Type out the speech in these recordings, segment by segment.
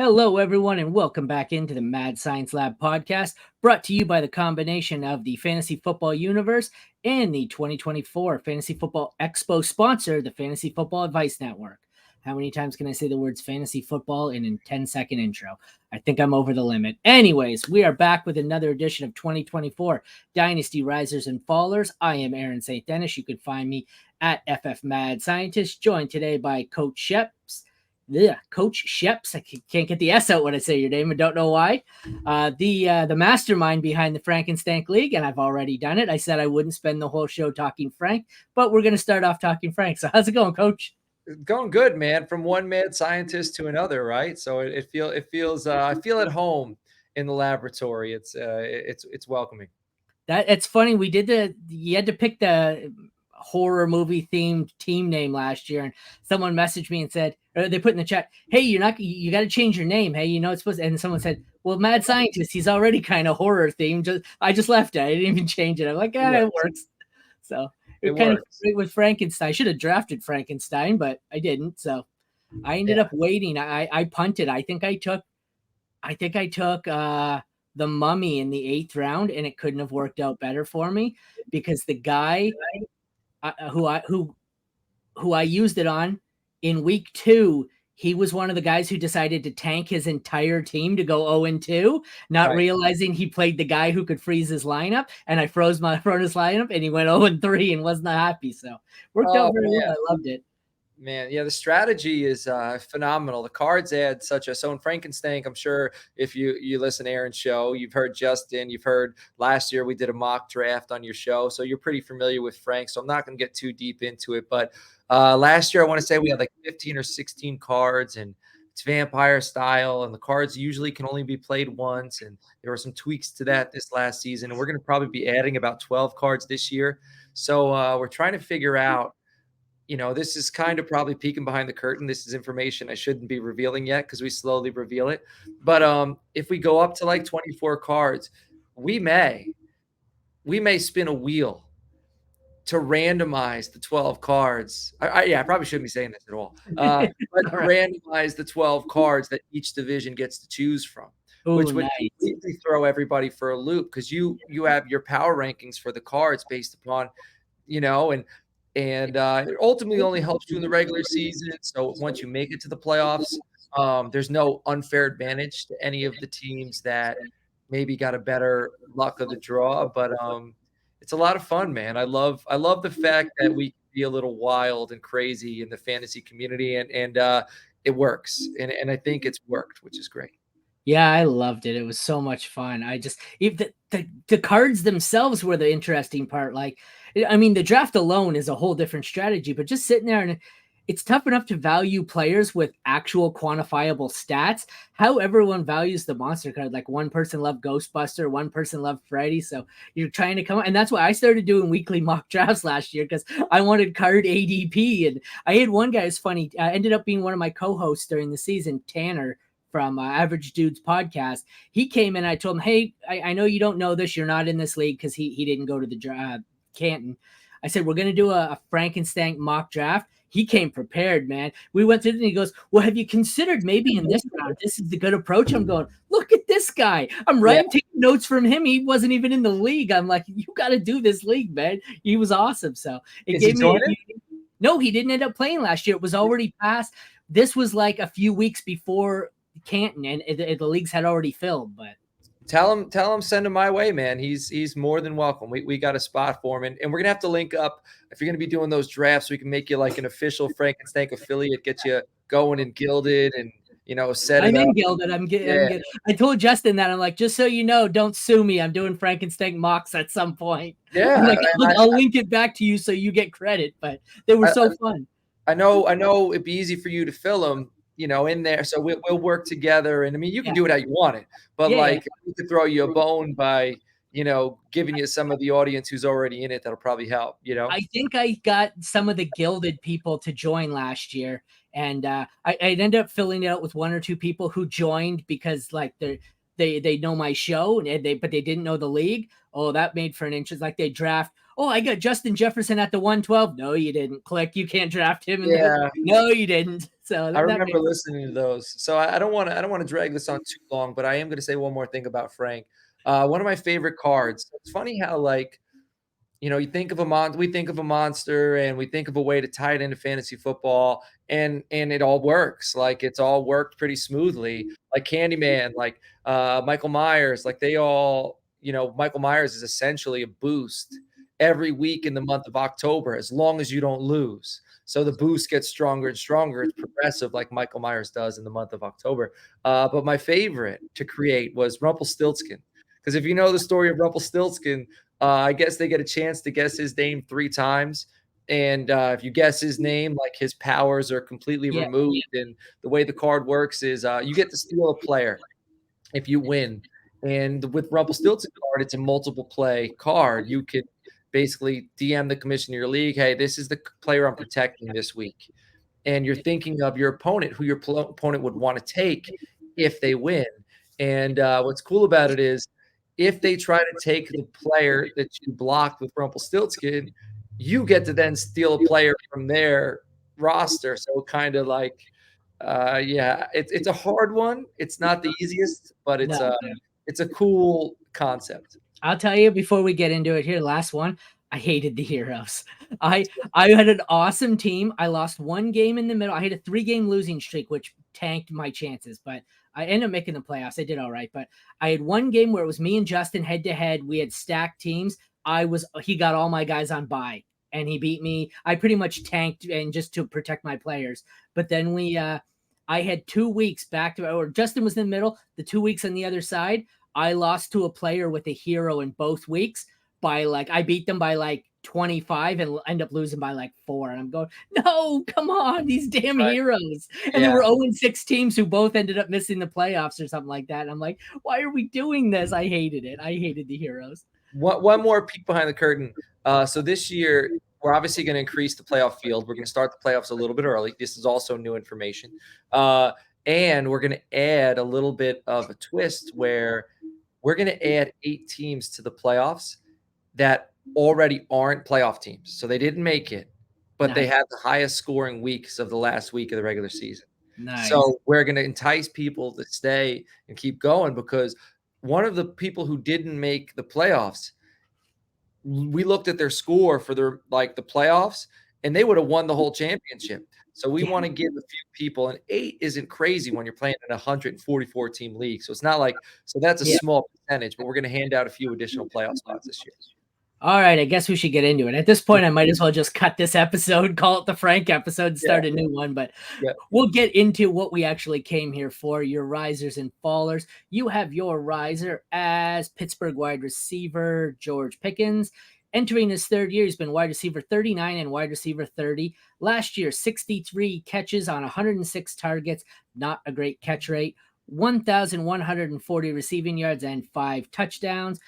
Hello, everyone, and welcome back into the Mad Science Lab podcast, brought to you by the combination of the Fantasy Football Universe and the 2024 Fantasy Football Expo sponsor, the Fantasy Football Advice Network. How many times can I say the words fantasy football in a 10-second intro? I think I'm over the limit. Anyways, we are back with another edition of 2024 Dynasty Risers and Fallers. I am Aaron St. Denis. You can find me at FF Mad Scientist, joined today by Coach Schepps. Yeah, Coach Schepps. I can't get the S out when I say your name. I don't know why. The mastermind behind the Frankenstank League, and I've already done it. I said I wouldn't spend the whole show talking Frank, but we're going to start off talking Frank. So how's it going, Coach? Going good, man. From one mad scientist to another, right? So it feels I feel at home in the laboratory. It's welcoming. It's funny. You had to pick the horror movie themed team name last year, and someone messaged me and said, or they put in the chat, "Hey, you got to change your name. Hey, it's supposed to," and someone said, "Well, Mad Scientist, he's already kind of horror themed." I just left it. I didn't even change it. I'm like, it works. So it kind of with Frankenstein. I should have drafted Frankenstein, but I didn't. So I ended up waiting. I punted. I think I took the Mummy in the 8th round, and it couldn't have worked out better for me because the guy who I used it on in week 2, he was one of the guys who decided to tank his entire team to go 0-2, not realizing he played the guy who could freeze his lineup, and I froze his lineup, and he went 0-3 and wasn't happy. So worked out very well. I loved it. Man, yeah, the strategy is phenomenal. The cards add so in Frankenstank, I'm sure if you listen to Aaron's show, you've heard Justin, you've heard last year we did a mock draft on your show, so you're pretty familiar with Frank, so I'm not going to get too deep into it, but last year I want to say we had like 15 or 16 cards, and it's vampire style, and the cards usually can only be played once, and there were some tweaks to that this last season, and we're going to probably be adding about 12 cards this year, so we're trying to figure out, this is kind of probably peeking behind the curtain. This is information I shouldn't be revealing yet because we slowly reveal it. But if we go up to like 24 cards, we may spin a wheel to randomize the 12 cards. I probably shouldn't be saying this at all. But randomize the 12 cards that each division gets to choose from, which would completely throw everybody for a loop because you have your power rankings for the cards based upon, and it ultimately only helps you in the regular season. So once you make it to the playoffs, there's no unfair advantage to any of the teams that maybe got a better luck of the draw. But it's a lot of fun, man. I love the fact that we can be a little wild and crazy in the fantasy community, and it works. And I think it's worked, which is great. Yeah, I loved it. It was so much fun. The cards themselves were the interesting part. Like, I mean, the draft alone is a whole different strategy, but just sitting there, and it's tough enough to value players with actual quantifiable stats. How everyone values the monster card. Like one person loved Ghostbuster, one person loved Freddy. So you're trying to come, and that's why I started doing weekly mock drafts last year because I wanted card ADP. And I had one guy who's funny, ended up being one of my co-hosts during the season, Tanner, from Average Dudes podcast. He came in, I told him, "Hey, I know you don't know this. You're not in this league," because he didn't go to the Canton. I said, "We're going to do a Frankenstein mock draft." He came prepared, man. We went through it, and he goes, "Well, have you considered maybe in this round, this is the good approach?" I'm going, "Look at this guy." I'm taking notes from him. He wasn't even in the league. I'm like, "You got to do this league, man." He was awesome. So it gave me. No, he didn't end up playing last year. It was already past. This was like a few weeks before Canton, and the leagues had already filled. But tell him send him my way, man. He's more than welcome. We got a spot for him, and we're gonna have to link up if you're gonna be doing those drafts. We can make you like an official Frankenstank affiliate, get you going and gilded, and set it up. I'm in gilded. I'm getting. I told Justin that I'm like, just so you know, don't sue me. I'm doing Frankenstein mocks at some point. Yeah, I'm like, I'll link it back to you so you get credit. But they were so fun. I know it'd be easy for you to fill them, in there. So we'll work together. And I mean, you can do it how you want it, but we could throw you a bone by, giving you some of the audience who's already in it. That'll probably help, I think I got some of the gilded people to join last year, and I ended up filling it out with 1 or 2 people who joined because like they know my show, but they didn't know the league. Oh, that made for an interest. Like they draft. Oh, I got Justin Jefferson at the 112. No, you didn't. Click. You can't draft him. No, you didn't. So I that remember makes listening to those. So I don't want to drag this on too long, but I am going to say one more thing about Frank. One of my favorite cards. It's funny how like you think of we think of a monster and we think of a way to tie it into fantasy football and it all works. Like it's all worked pretty smoothly. Like Candyman, like Michael Myers, like they all, Michael Myers is essentially a boost every week in the month of October as long as you don't lose. So the boost gets stronger and stronger. It's progressive like Michael Myers does in the month of October. But my favorite to create was Rumpelstiltskin. Because if you know the story of Rumpelstiltskin, I guess they get a chance to guess his name 3 times. And if you guess his name, like his powers are completely yeah, removed. And the way the card works is you get to steal a player if you win. And with Rumpelstiltskin card, it's a multiple play card. You could basically DM the commissioner of your league, hey, this is the player I'm protecting this week. And you're thinking of your opponent, who your opponent would want to take if they win. And what's cool about it is if they try to take the player that you blocked with Rumpelstiltskin, you get to then steal a player from their roster. So kind of like, yeah, it's a hard one. It's not the easiest, but no. it's a cool concept. I'll tell you before we get into it here, last one. I hated the heroes. I had an awesome team. I lost one game in the middle. I had a 3-game losing streak, which tanked my chances, but I ended up making the playoffs. I did all right, but I had one game where it was me and Justin head to head. We had stacked teams. He got all my guys on bye and he beat me. I pretty much tanked and just to protect my players. But then I had 2 weeks back to, or Justin was in the middle, the 2 weeks on the other side. I lost to a player with a hero in both weeks I beat them by 25 and end up losing by 4. And I'm going, no, come on, these damn Right. heroes. And Yeah. there were 0-6 teams who both ended up missing the playoffs or something like that. And I'm like, why are we doing this? I hated it. I hated the heroes. One more peek behind the curtain. So this year, we're obviously going to increase the playoff field. We're going to start the playoffs a little bit early. This is also new information. And we're going to add a little bit of a twist where we're going to add 8 teams to the playoffs that already aren't playoff teams. So they didn't make it, but they Nice. had the highest scoring weeks of the last week of the regular season. Nice. So we're going to entice people to stay and keep going because one of the people who didn't make the playoffs, we looked at their score for the playoffs and they would have won the whole championship. So we want to give a few people, and 8 isn't crazy when you're playing in a 144 team league. So it's not so that's a small percentage, but we're going to hand out a few additional playoff spots this year. All right, I guess we should get into it. At this point, I might as well just cut this episode, call it the Frank episode, and start a new one. But we'll get into what we actually came here for, your risers and fallers. You have your riser as Pittsburgh wide receiver George Pickens. Entering his 3rd year, he's been wide receiver 39 and wide receiver 30. Last year, 63 catches on 106 targets. Not a great catch rate. 1,140 receiving yards and 5 touchdowns.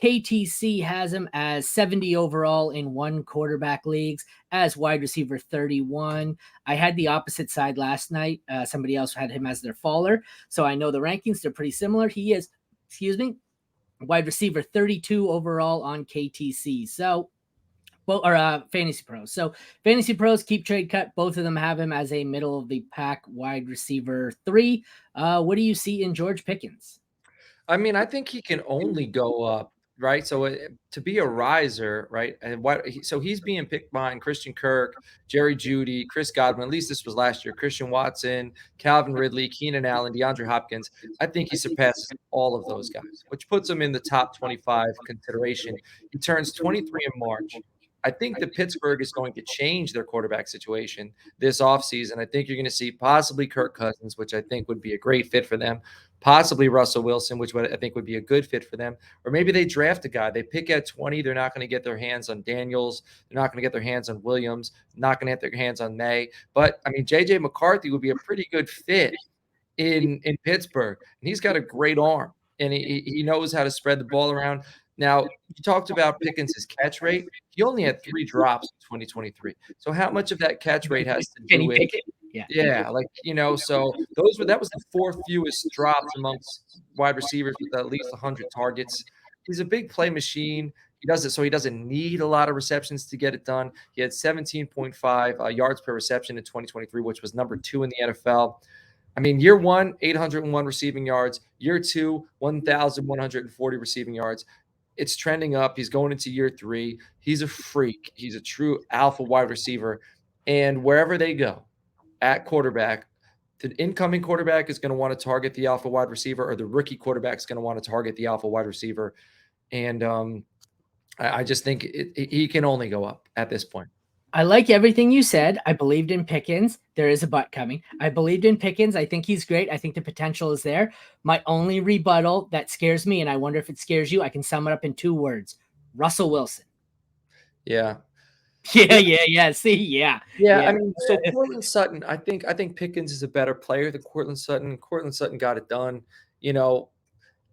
KTC has him as 70 overall in 1 quarterback leagues as wide receiver 31. I had the opposite side last night. Somebody else had him as their faller. So I know the rankings, they're pretty similar. He is, wide receiver 32 overall on KTC. So, Fantasy Pros. So Fantasy Pros, keep trade cut. Both of them have him as a middle of the pack wide receiver 3. What do you see in George Pickens? I mean, I think he can only go up, right? So to be a riser, right? And so he's being picked behind Christian Kirk, Jerry Jeudy, Chris Godwin. At least this was last year. Christian Watson, Calvin Ridley, Keenan Allen, DeAndre Hopkins. I think he surpasses all of those guys, which puts him in the top 25 consideration. He turns 23 in March. I think that Pittsburgh is going to change their quarterback situation this offseason. I think you're going to see possibly Kirk Cousins, which I think would be a great fit for them, possibly Russell Wilson, which I think would be a good fit for them, or maybe they draft a guy. They pick at 20. They're not going to get their hands on Daniels. They're not going to get their hands on Williams. Not going to get their hands on May. But, I mean, J.J. McCarthy would be a pretty good fit in Pittsburgh, and he's got a great arm, and he knows how to spread the ball around. Now, you talked about Pickens' catch rate. He only had 3 drops in 2023. So how much of that catch rate has to do with yeah, so that was the 4th fewest drops amongst wide receivers with at least 100 targets. He's a big play machine. He does it so he doesn't need a lot of receptions to get it done. He had 17.5 yards per reception in 2023, which was number 2 in the NFL. I mean, year one, 801 receiving yards. Year two, 1,140 receiving yards. It's trending up. He's going into year three. He's a freak. He's a true alpha wide receiver. And wherever they go at quarterback, the incoming quarterback is going to want to target the alpha wide receiver, or the rookie quarterback is going to want to target the alpha wide receiver. And I just think he can only go up at this point. I like everything you said. I believed in Pickens. There is a but coming. I believed in Pickens. I think he's great. I think the potential is there. My only rebuttal that scares me, and I wonder if it scares you, I can sum it up in 2 words: Russell Wilson. Yeah. Yeah. See, yeah. I mean, so Courtland Sutton, I think Pickens is a better player than Courtland Sutton. Courtland Sutton got it done,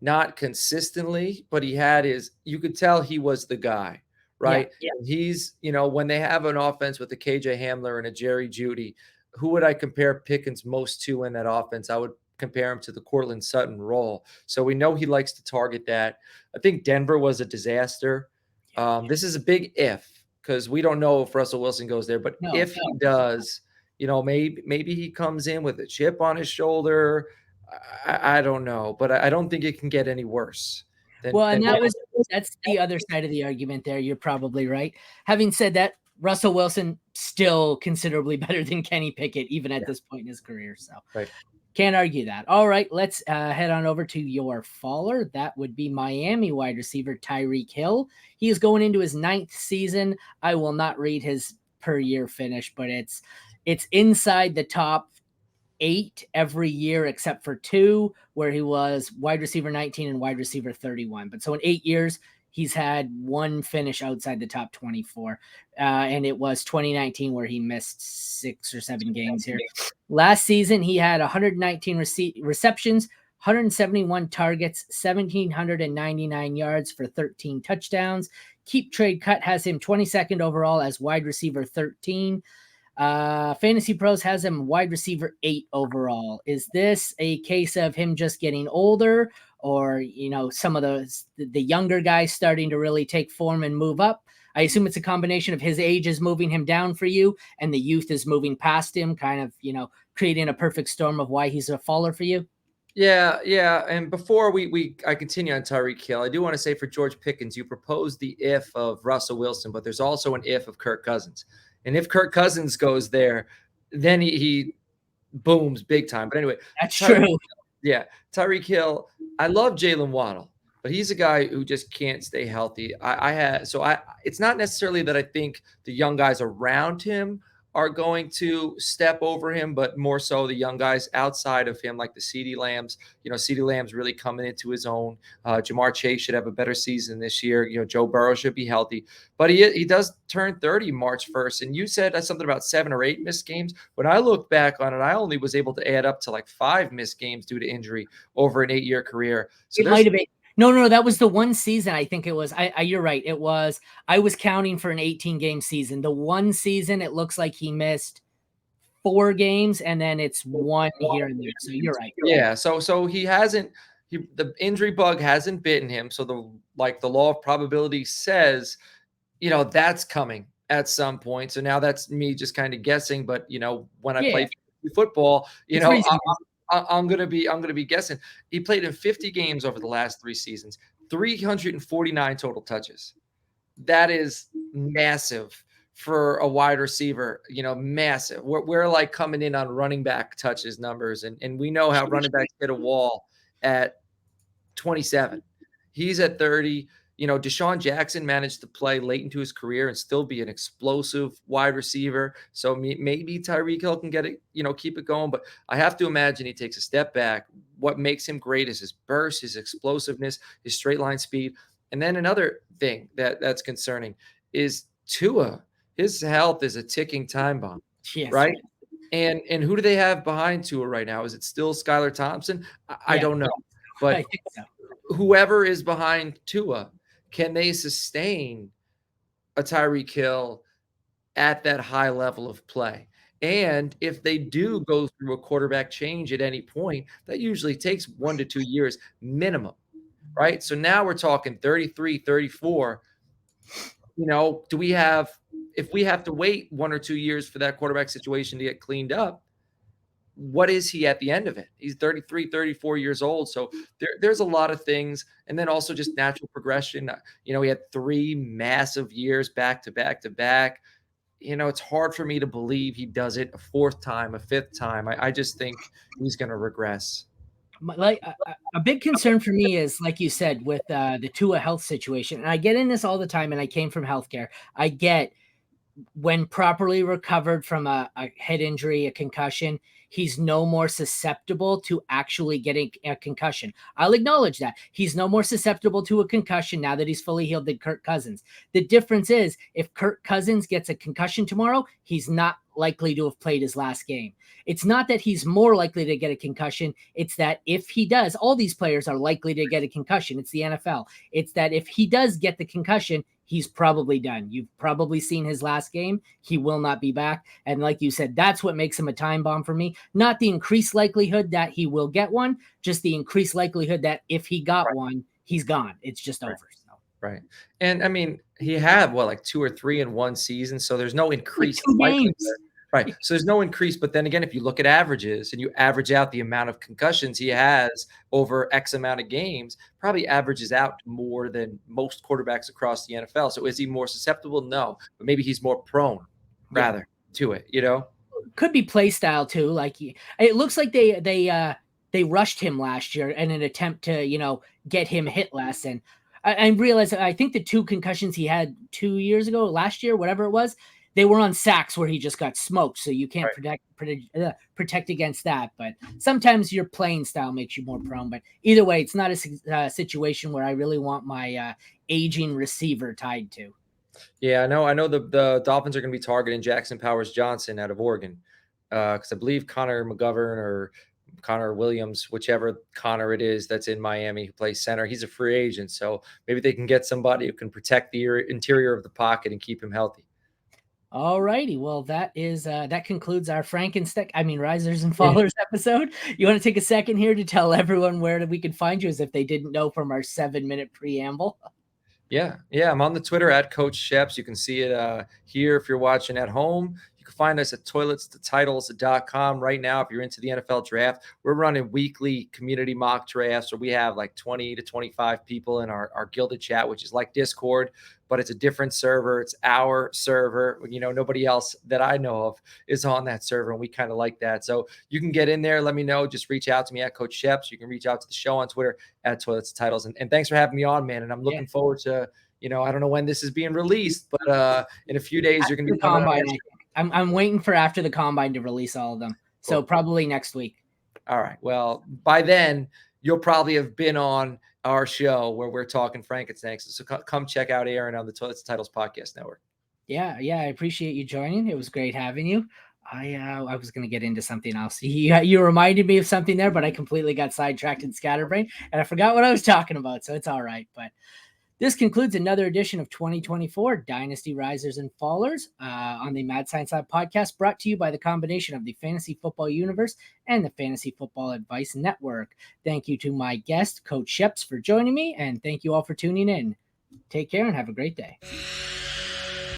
not consistently, but he had you could tell he was the guy, right? Yeah. He's, when they have an offense with a KJ Hamler and a Jerry Jeudy, who would I compare Pickens most to in that offense? I would compare him to the Courtland Sutton role. So we know he likes to target that. I think Denver was a disaster. This is a big if, because we don't know if Russell Wilson goes there, but if he does, maybe he comes in with a chip on his shoulder. I don't know, but I don't think it can get any worse. That's the other side of the argument there. You're probably right. Having said that, Russell Wilson still considerably better than Kenny Pickett, even at this point in his career. So can't argue that. All right, let's head on over to your faller. That would be Miami wide receiver Tyreek Hill. He is going into his 9th season. I will not read his per year finish, but it's inside the top 8 every year except for 2, where he was wide receiver 19 and wide receiver 31. But so in 8 years, he's had 1 finish outside the top 24. And it was 2019 where he missed 6 or 7 games here. Last season, he had 119 receptions, 171 targets, 1,799 yards for 13 touchdowns. Keep Trade Cut has him 22nd overall as wide receiver 13. Fantasy Pros has him wide receiver 8 overall. Is this a case of him just getting older, or some of the younger guys starting to really take form and move up? I assume it's a combination of his age is moving him down for you, and the youth is moving past him, kind of creating a perfect storm of why he's a faller for you. Yeah. And before I continue on Tyreek Hill, I do want to say for George Pickens, you proposed the if of Russell Wilson, but there's also an if of Kirk Cousins. And if Kirk Cousins goes there, then he booms big time. But anyway, that's true. Yeah, Tyreek Hill. I love Jalen Waddle, but he's a guy who just can't stay healthy. It's not necessarily that I think the young guys around him are going to step over him, but more so the young guys outside of him, like the CeeDee Lambs. CeeDee Lamb's really coming into his own. Jamar Chase should have a better season this year. Joe Burrow should be healthy, but he does turn 30 March 1st. And you said something about 7 or 8 missed games. When I look back on it, I only was able to add up to like 5 missed games due to injury over an 8-year career. So it might have been. No, that was the one season. I think it was. You're right. It was. I was counting for an 18-game season. The one season, it looks like he missed 4 games, and then it's 1 here and there. So you're right. Yeah. So he hasn't. The injury bug hasn't bitten him. So the law of probability says, that's coming at some point. So now that's me just kind of guessing. But when I play football, I'm gonna be guessing. He played in 50 games over the last 3 seasons, 349 total touches. That is massive for a wide receiver. Massive. We're like coming in on running back touches numbers, and we know how running backs hit a wall at 27. He's at 30. Deshaun Jackson managed to play late into his career and still be an explosive wide receiver. So maybe Tyreek Hill can get it, keep it going. But I have to imagine he takes a step back. What makes him great is his burst, his explosiveness, his straight line speed. And then another thing that's concerning is Tua. His health is a ticking time bomb, right? And who do they have behind Tua right now? Is it still Skylar Thompson? I don't know. But I think so. Whoever is behind Tua, can they sustain a Tyreek Hill at that high level of play? And if they do go through a quarterback change at any point, that usually takes 1 to 2 years minimum, right? So now we're talking 33, 34. Do we have, if we have to wait 1 or 2 years for that quarterback situation to get cleaned up, what is he at the end of it? He's 33, 34 years old. So there's a lot of things. And then also just natural progression. He had 3 massive years back to back to back. It's hard for me to believe he does it a 4th time, a 5th time. I just think he's going to regress. Like a big concern for me is, like you said, with the Tua health situation. And I get in this all the time, and I came from healthcare. I get, when properly recovered from a head injury, a concussion, he's no more susceptible to actually getting a concussion. I'll acknowledge that. He's no more susceptible to a concussion now that he's fully healed than Kirk Cousins. The difference is, if Kirk Cousins gets a concussion tomorrow, he's not likely to have played his last game. It's not that he's more likely to get a concussion. It's that if he does, all these players are likely to get a concussion. It's the NFL. It's that if he does get the concussion, he's probably done. You've probably seen his last game. He will not be back. And like you said, that's what makes him a time bomb for me. Not the increased likelihood that he will get one, just the increased likelihood that if he got one, he's gone. It's just over. So. Right. And I mean, he had like 2 or 3 in one season. So there's no increase in likelihood. Right. So there's no increase. But then again, if you look at averages and you average out the amount of concussions he has over X amount of games, probably averages out more than most quarterbacks across the NFL. So is he more susceptible? No. But maybe he's more prone rather to it, Could be play style too. Like, it looks like they rushed him last year in an attempt to, get him hit less. And I realized, I think the 2 concussions he had 2 years ago, last year, whatever it was, they were on sacks where he just got smoked. So you can't protect against that. But sometimes your playing style makes you more prone. But either way, it's not a situation where I really want my aging receiver tied to. Yeah, I know the Dolphins are going to be targeting Jackson Powers Johnson out of Oregon, because I believe Connor McGovern or Connor Williams, whichever Connor it is that's in Miami who plays center, he's a free agent. So maybe they can get somebody who can protect the interior of the pocket and keep him healthy. All righty. Well, that concludes our Risers and Fallers episode. You want to take a second here to tell everyone where we can find you, as if they didn't know from our 7-minute preamble? Yeah. I'm on the Twitter at Coach Schepps. You can see it here if you're watching at home. You can find us at toiletstotitles.com right now. If you're into the NFL draft, we're running weekly community mock drafts where we have like 20 to 25 people in our Gilded Chat, which is like Discord, but it's a different server. It's our server. Nobody else that I know of is on that server, and we kind of like that. So you can get in there. Let me know. Just reach out to me at Coach Schepps. You can reach out to the show on Twitter at Toilets to Titles. And thanks for having me on, man. And I'm looking forward to, I don't know when this is being released, but in a few days, you're going to be coming on. I'm waiting for after the combine to release all of them. Cool. So probably next week. All right. Well, by then you'll probably have been on our show where we're talking Frankenstein. So come check out Aaron on the Toilets Titles Podcast Network. Yeah. I appreciate you joining. It was great having you. I was going to get into something else. You reminded me of something there, but I completely got sidetracked and scatterbrained, and I forgot what I was talking about. So it's all right. But this concludes another edition of 2024 Dynasty Risers and Fallers on the Mad Science Lab podcast, brought to you by the combination of the Fantasy Football Universe and the Fantasy Football Advice Network. Thank you to my guest, Coach Schepps, for joining me, and thank you all for tuning in. Take care and have a great day.